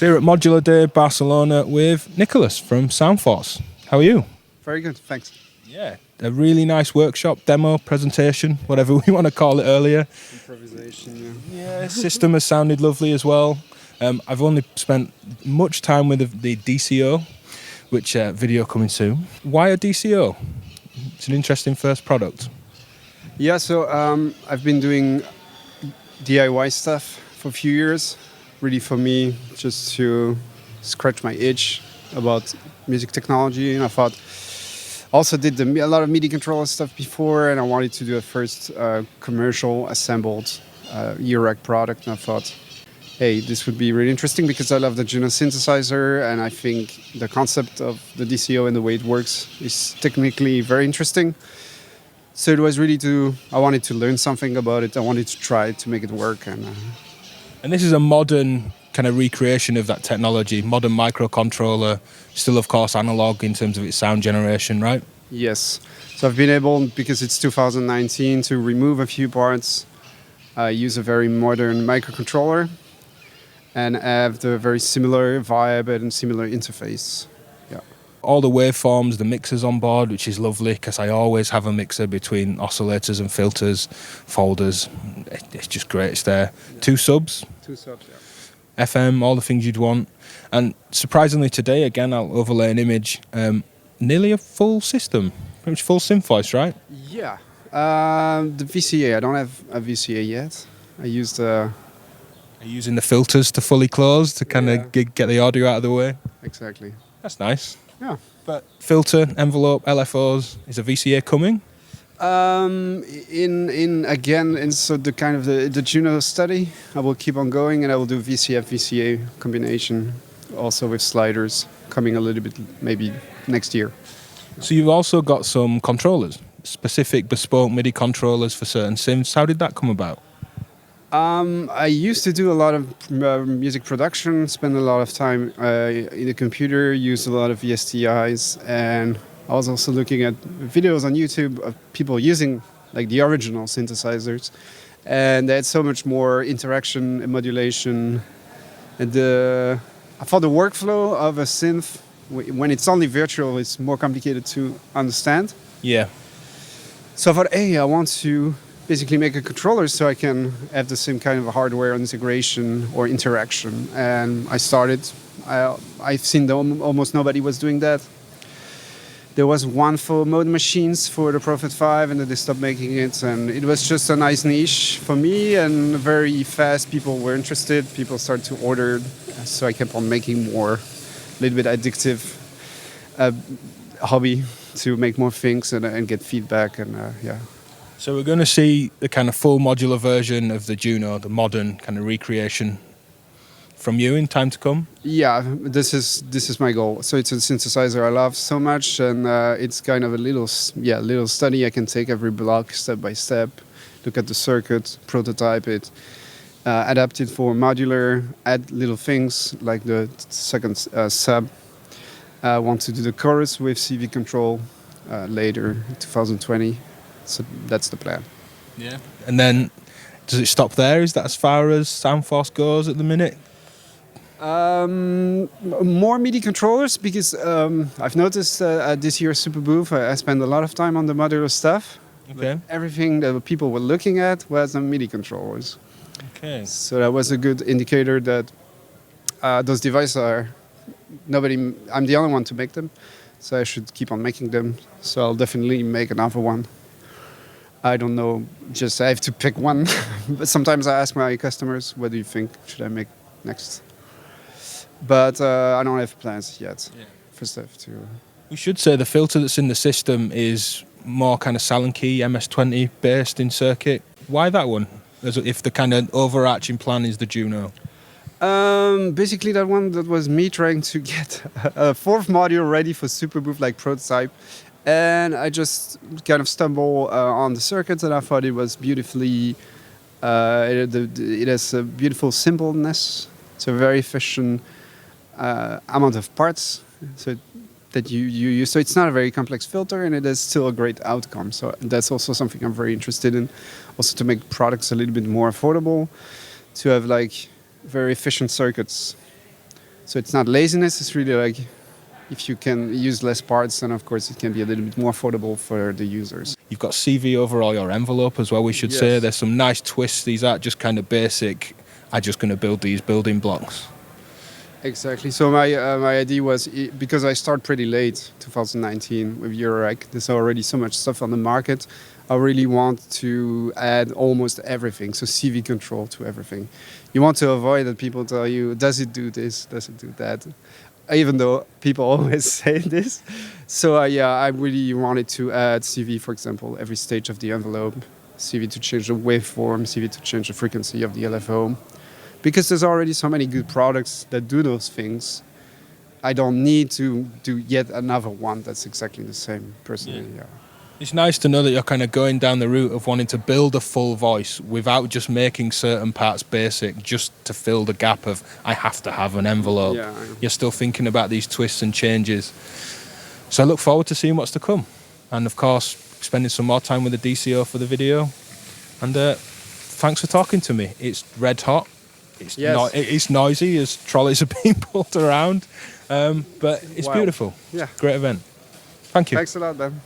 So here at Modular Day Barcelona with Nicolas from Soundforce. How are you? Very good, thanks. Yeah, a really nice workshop, demo, presentation, whatever we want to call it earlier. Improvisation, Yeah, system has sounded lovely as well. I've only spent much time with the DCO, which video coming soon. Why a DCO? It's an interesting first product. Yeah, so I've been doing DIY stuff for a few years. Really for me, just to scratch my itch about music technology. And I thought, also did a lot of MIDI controller stuff before, and I wanted to do a first commercial assembled Eurorack product. And I thought, hey, this would be really interesting because I love the Juno synthesizer, and I think the concept of the DCO and the way it works is technically very interesting. So it was really I wanted to learn something about it. I wanted to try to make it work. And this is a modern kind of recreation of that technology, modern microcontroller, still of course analog in terms of its sound generation, right? Yes. So I've been able, because it's 2019, to remove a few parts, use a very modern microcontroller, and have the very similar vibe and similar interface. Yeah. All the waveforms, the mixers on board, which is lovely because I always have a mixer between oscillators and filters, folders. It's just great. It's there. Two subs. Two subs, yeah. FM, all the things you'd want. And surprisingly today, again, I'll overlay an image, nearly a full system, pretty much full synth voice, right? Yeah. The VCA, I don't have a VCA yet. I used Are you using the filters to fully close to kind of get the audio out of the way? Exactly. That's nice. Yeah. But filter, envelope, LFOs, is a VCA coming? So the kind of the Juno study, I will keep on going, and I will do VCA combination, also with sliders, coming a little bit maybe next year. So you've also got some controllers, specific bespoke MIDI controllers for certain synths. How did that come about? I used to do a lot of music production, spend a lot of time in the computer, used a lot of VSTIs, and I was also looking at videos on YouTube of people using like the original synthesizers, and they had so much more interaction and modulation. And I thought the workflow of a synth, when it's only virtual, is more complicated to understand. Yeah. So I thought, hey, I want to basically make a controller so I can have the same kind of hardware integration or interaction. And I started. I've seen almost nobody was doing that. There was one for mode machines for the Prophet 5, and then they stopped making it. And it was just a nice niche for me, and very fast people were interested. People started to order, so I kept on making more. A little bit addictive hobby to make more things and get feedback, and yeah. So we're going to see the kind of full modular version of the Juno, the modern kind of recreation from you in time to come? Yeah, this is my goal. So it's a synthesizer I love so much, and it's kind of a little study I can take every block step by step, look at the circuit, prototype it, adapt it for modular, add little things like the second sub. I want to do the chorus with CV control later, 2020. So that's the plan. Yeah. And then does it stop there? Is that as far as Soundforce goes at the minute? More MIDI controllers, because I've noticed at this year's Super Booth I spent a lot of time on the modular stuff. Okay. Everything that people were looking at was on MIDI controllers. Okay. So that was a good indicator that those devices I'm the only one to make them, so I should keep on making them. So I'll definitely make another one. I don't know, I have to pick one. But sometimes I ask my customers, what do you think should I make next? But I don't have plans yet for stuff too. We should say the filter that's in the system is more kind of Salenky MS-20 based in circuit. Why that one? As if the kind of overarching plan is the Juno? Basically that one, that was me trying to get a fourth module ready for Super Booth, like prototype. And I just kind of stumbled on the circuit, and I thought it was beautifully, it has a beautiful simpleness. It's a very efficient amount of parts that you use. So it's not a very complex filter, and it is still a great outcome. So that's also something I'm very interested in. Also to make products a little bit more affordable, to have like very efficient circuits. So it's not laziness, it's really like if you can use less parts, then of course it can be a little bit more affordable for the users. You've got CV over all your envelope as well, we should say. There's some nice twists. These aren't just kind of basic, I'm just going to build these building blocks. Exactly. So my idea was, because I start pretty late, 2019, with Eurorack, there's already so much stuff on the market. I really want to add almost everything, so CV control to everything. You want to avoid that people tell you, does it do this, does it do that? Even though people always say this. So I really wanted to add CV, for example, every stage of the envelope, CV to change the waveform, CV to change the frequency of the LFO. Because there's already so many good products that do those things, I don't need to do yet another one that's exactly the same, personally. Yeah. It's nice to know that you're kind of going down the route of wanting to build a full voice without just making certain parts basic, just to fill the gap of, I have to have an envelope. Yeah. You're still thinking about these twists and changes. So I look forward to seeing what's to come. And of course, spending some more time with the DCO for the video. And thanks for talking to me. It's red hot. It's noisy as trolleys are being pulled around, but it's beautiful. Yeah. Great event. Thank you. Thanks a lot, Ben.